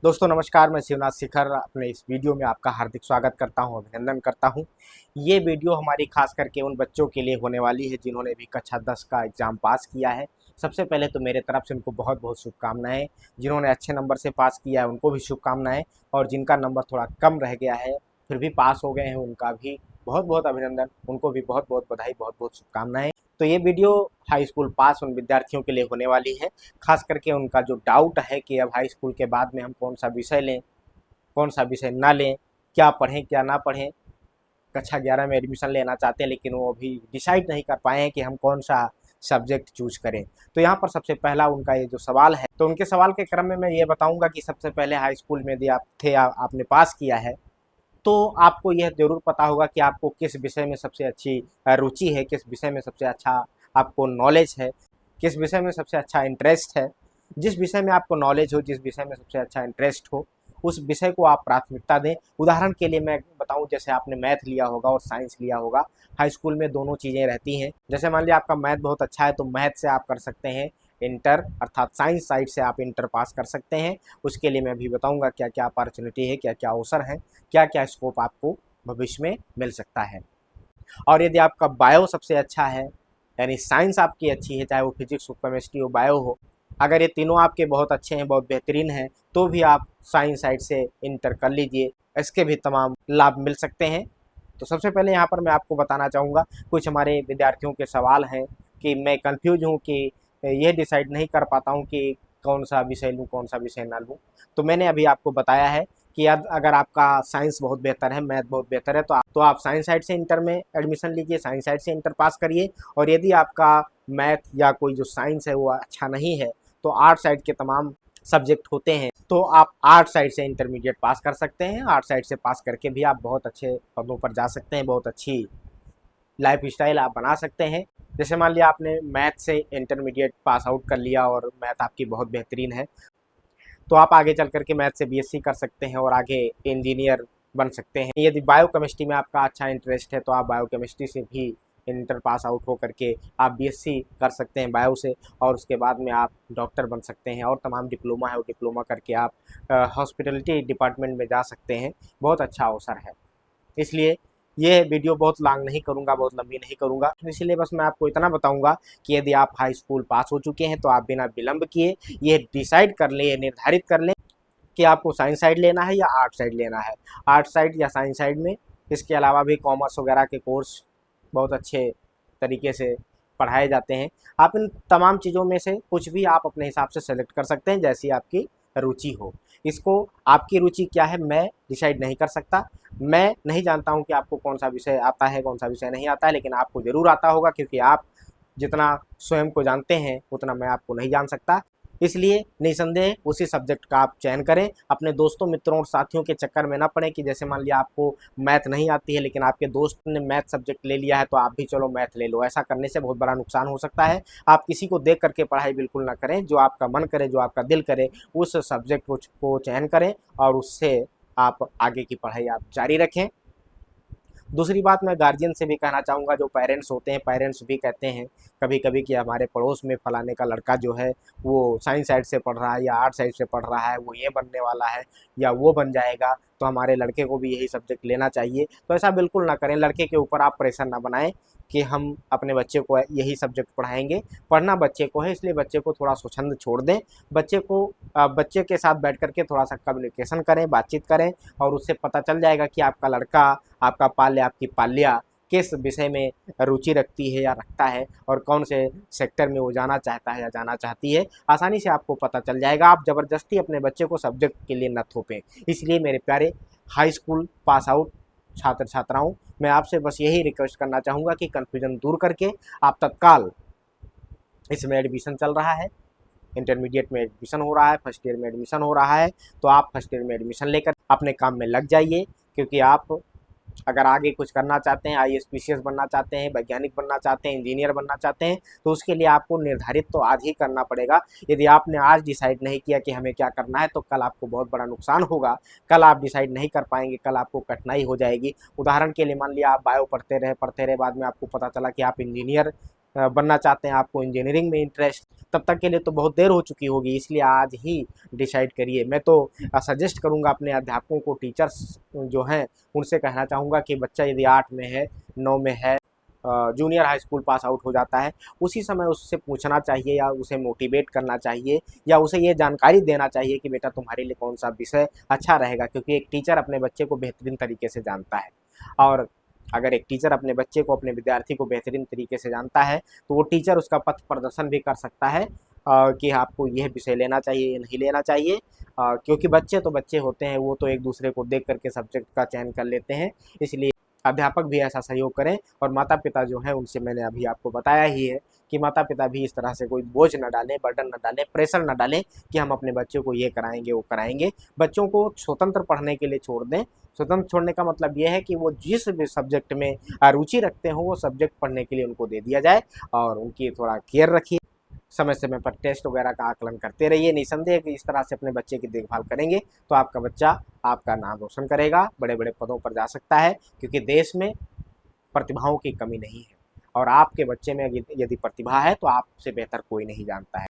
दोस्तों नमस्कार, मैं शिवनाथ शिखर अपने इस वीडियो में आपका हार्दिक स्वागत करता हूं, अभिनंदन करता हूं। ये वीडियो हमारी खास करके उन बच्चों के लिए होने वाली है जिन्होंने भी कक्षा 10 का एग्ज़ाम पास किया है। सबसे पहले तो मेरे तरफ से उनको बहुत बहुत शुभकामनाएं। जिन्होंने अच्छे नंबर से पास किया है उनको भी शुभकामनाएं, और जिनका नंबर थोड़ा कम रह गया है फिर भी पास हो गए हैं उनका भी बहुत बहुत अभिनंदन, उनको भी बहुत बहुत बधाई, बहुत बहुत शुभकामनाएं। तो ये वीडियो हाई स्कूल पास उन विद्यार्थियों के लिए होने वाली है, खास करके उनका जो डाउट है कि अब हाई स्कूल के बाद में हम कौन सा विषय लें, कौन सा विषय ना लें, क्या पढ़ें क्या ना पढ़ें। कक्षा 11 में एडमिशन लेना चाहते हैं लेकिन वो अभी डिसाइड नहीं कर पाए हैं कि हम कौन सा सब्जेक्ट चूज करें। तो यहाँ पर सबसे पहला उनका ये जो सवाल है, तो उनके सवाल के क्रम में मैं ये बताऊंगा कि सबसे पहले हाई स्कूल में यदि आप थे, आपने पास किया है, तो आपको यह ज़रूर पता होगा कि आपको किस विषय में सबसे अच्छी रुचि है, किस विषय में सबसे अच्छा आपको नॉलेज है, किस विषय में सबसे अच्छा इंटरेस्ट है। जिस विषय में आपको नॉलेज हो, जिस विषय में सबसे अच्छा इंटरेस्ट हो, उस विषय को आप प्राथमिकता दें। उदाहरण के लिए मैं बताऊं, जैसे आपने मैथ लिया होगा और साइंस लिया होगा, हाई स्कूल में दोनों चीज़ें रहती हैं। जैसे मान लिया आपका मैथ बहुत अच्छा है तो मैथ से आप कर सकते हैं इंटर, अर्थात साइंस साइड से आप इंटर पास कर सकते हैं। उसके लिए मैं भी बताऊंगा क्या क्या अपॉर्चुनिटी है, क्या क्या अवसर हैं, क्या क्या स्कोप आपको भविष्य में मिल सकता है। और यदि आपका बायो सबसे अच्छा है, यानी साइंस आपकी अच्छी है, चाहे वो फिजिक्स हो, केमिस्ट्री हो, बायो हो, अगर ये तीनों आपके बहुत अच्छे हैं, बहुत बेहतरीन हैं, तो भी आप साइंस साइड से इंटर कर लीजिए, इसके भी तमाम लाभ मिल सकते हैं। तो सबसे पहले यहाँ पर मैं आपको बताना चाहूँगा, कुछ हमारे विद्यार्थियों के सवाल हैं कि मैं कंफ्यूज हूँ कि ये डिसाइड नहीं कर पाता हूँ कि कौन सा विषय लूँ, कौन सा विषय ना लूँ। तो मैंने अभी आपको बताया है कि अगर आपका साइंस बहुत बेहतर है, मैथ बहुत बेहतर है, तो आप साइंस साइड से इंटर में एडमिशन लीजिए, साइंस साइड से इंटर पास करिए। और यदि आपका मैथ या कोई जो साइंस है वो अच्छा नहीं है, तो आर्ट साइड के तमाम सब्जेक्ट होते हैं, तो आप आर्ट साइड से इंटरमीडिएट पास कर सकते हैं। आर्ट साइड से पास करके भी आप बहुत अच्छे पदों पर जा सकते हैं, बहुत अच्छी लाइफ स्टाइल आप बना सकते हैं। जैसे मान लिया आपने मैथ से इंटरमीडिएट पास आउट कर लिया और मैथ आपकी बहुत बेहतरीन है, तो आप आगे चल करके मैथ से बीएससी कर सकते हैं और आगे इंजीनियर बन सकते हैं। यदि बायोकेमिस्ट्री में आपका अच्छा इंटरेस्ट है तो आप बायोकेमिस्ट्री से भी इंटर पास आउट हो करके आप बीएससी कर सकते हैं बायो से, और उसके बाद में आप डॉक्टर बन सकते हैं। और तमाम डिप्लोमा है, वो डिप्लोमा करके आप हॉस्पिटलिटी डिपार्टमेंट में जा सकते हैं। बहुत अच्छा अवसर है। इसलिए ये वीडियो बहुत लॉन्ग नहीं करूँगा, बहुत लंबी नहीं करूँगा, इसलिए बस मैं आपको इतना बताऊँगा कि यदि आप हाई स्कूल पास हो चुके हैं तो आप बिना विलंब किए ये डिसाइड कर लें, ये निर्धारित कर लें कि आपको साइंस साइड लेना है या आर्ट साइड लेना है। आर्ट साइड या साइंस साइड में इसके अलावा भी कॉमर्स वगैरह के कोर्स बहुत अच्छे तरीके से पढ़ाए जाते हैं। आप इन तमाम चीज़ों में से कुछ भी आप अपने हिसाब से सेलेक्ट कर सकते हैं, जैसी आपकी रुचि हो। इसको आपकी रुचि क्या है मैं डिसाइड नहीं कर सकता। मैं नहीं जानता हूँ कि आपको कौन सा विषय आता है, कौन सा विषय नहीं आता है, लेकिन आपको ज़रूर आता होगा, क्योंकि आप जितना स्वयं को जानते हैं उतना मैं आपको नहीं जान सकता। इसलिए निसंदेह उसी सब्जेक्ट का आप चयन करें। अपने दोस्तों, मित्रों और साथियों के चक्कर में ना पड़े कि जैसे मान लिया आपको मैथ नहीं आती है लेकिन आपके दोस्त ने मैथ सब्जेक्ट ले लिया है तो आप भी चलो मैथ ले लो। ऐसा करने से बहुत बड़ा नुकसान हो सकता है। आप किसी को देख करके पढ़ाई बिल्कुल ना करें। जो आपका मन करे, जो आपका दिल करे, उस सब्जेक्ट को चयन करें और उससे आप आगे की पढ़ाई आप जारी रखें। दूसरी बात मैं गार्जियन से भी कहना चाहूँगा, जो पेरेंट्स होते हैं, पेरेंट्स भी कहते हैं कभी कभी कि हमारे पड़ोस में फलाने का लड़का जो है वो साइंस साइड से पढ़ रहा है या आर्ट साइड से पढ़ रहा है, वो ये बनने वाला है या वो बन जाएगा, तो हमारे लड़के को भी यही सब्जेक्ट लेना चाहिए। तो ऐसा बिल्कुल ना करें, लड़के के ऊपर आप प्रेशर ना बनाएं कि हम अपने बच्चे को यही सब्जेक्ट पढ़ाएंगे। पढ़ना बच्चे को है, इसलिए बच्चे को थोड़ा स्वच्छंद छोड़ दें। बच्चे के साथ बैठ करके थोड़ा सा कम्युनिकेशन करें, बातचीत करें, और उससे पता चल जाएगा कि आपका लड़का, आपका पाल्या, आपकी पाल्या किस विषय में रुचि रखती है या रखता है, और कौन से सेक्टर में वो जाना चाहता है या जाना चाहती है। आसानी से आपको पता चल जाएगा। आप ज़बरदस्ती अपने बच्चे को सब्जेक्ट के लिए न थोपें। इसलिए मेरे प्यारे हाई स्कूल पास आउट छात्र छात्राओं, मैं आपसे बस यही रिक्वेस्ट करना चाहूँगा कि कन्फ्यूजन दूर करके आप तत्काल, इसमें एडमिशन चल रहा है, इंटरमीडिएट में एडमिशन हो रहा है, फर्स्ट ईयर में एडमिशन हो रहा है, तो आप फर्स्ट ईयर में एडमिशन लेकर अपने काम में लग जाइए। क्योंकि आप अगर आगे कुछ करना चाहते हैं, आईएएस पीसीएस बनना चाहते हैं, वैज्ञानिक बनना चाहते हैं, इंजीनियर बनना चाहते हैं, तो उसके लिए आपको निर्धारित तो आज ही करना पड़ेगा। यदि आपने आज डिसाइड नहीं किया कि हमें क्या करना है, तो कल आपको बहुत बड़ा नुकसान होगा। कल आप डिसाइड नहीं कर पाएंगे, कल आपको कठिनाई हो जाएगी। उदाहरण के लिए मान लिया आप बायो पढ़ते रहे, बाद में आपको पता चला कि आप इंजीनियर बनना चाहते हैं, आपको इंजीनियरिंग में इंटरेस्ट, तब तक के लिए तो बहुत देर हो चुकी होगी, इसलिए आज ही डिसाइड करिए। मैं तो सजेस्ट करूँगा अपने अध्यापकों को, टीचर्स जो हैं उनसे कहना चाहूँगा कि बच्चा यदि 8 में है, 9 में है, junior high school pass out हो जाता है, उसी समय उससे पूछना चाहिए या उसे मोटिवेट करना चाहिए या उसे ये जानकारी देना चाहिए कि बेटा तुम्हारे लिए कौन सा विषय अच्छा रहेगा, क्योंकि एक टीचर अपने बच्चे को बेहतरीन तरीके से जानता है। और अगर एक टीचर अपने बच्चे को, अपने विद्यार्थी को बेहतरीन तरीके से जानता है, तो वो टीचर उसका पथ प्रदर्शन भी कर सकता है कि आपको यह विषय लेना चाहिए या नहीं लेना चाहिए। क्योंकि बच्चे तो बच्चे होते हैं, वो तो एक दूसरे को देख करके सब्जेक्ट का चयन कर लेते हैं, इसलिए अध्यापक भी ऐसा सहयोग करें। और माता पिता जो हैं उनसे मैंने अभी आपको बताया ही है कि माता पिता भी इस तरह से कोई बोझ न डालें, बर्डन न डालें, प्रेशर न डालें कि हम अपने बच्चों को ये कराएंगे वो कराएंगे। बच्चों को स्वतंत्र पढ़ने के लिए छोड़ दें। स्वतंत्र छोड़ने का मतलब ये है कि वो जिस भी सब्जेक्ट में रुचि रखते हो वो सब्जेक्ट पढ़ने के लिए उनको दे दिया जाए, और उनकी थोड़ा केयर रखिए। समय समय पर टेस्ट वगैरह का आकलन करते रहिए। निसंदेह कि इस तरह से अपने बच्चे की देखभाल करेंगे तो आपका बच्चा आपका नाम रोशन करेगा, बड़े बड़े पदों पर जा सकता है, क्योंकि देश में प्रतिभाओं की कमी नहीं है, और आपके बच्चे में यदि प्रतिभा है तो आपसे बेहतर कोई नहीं जानता है।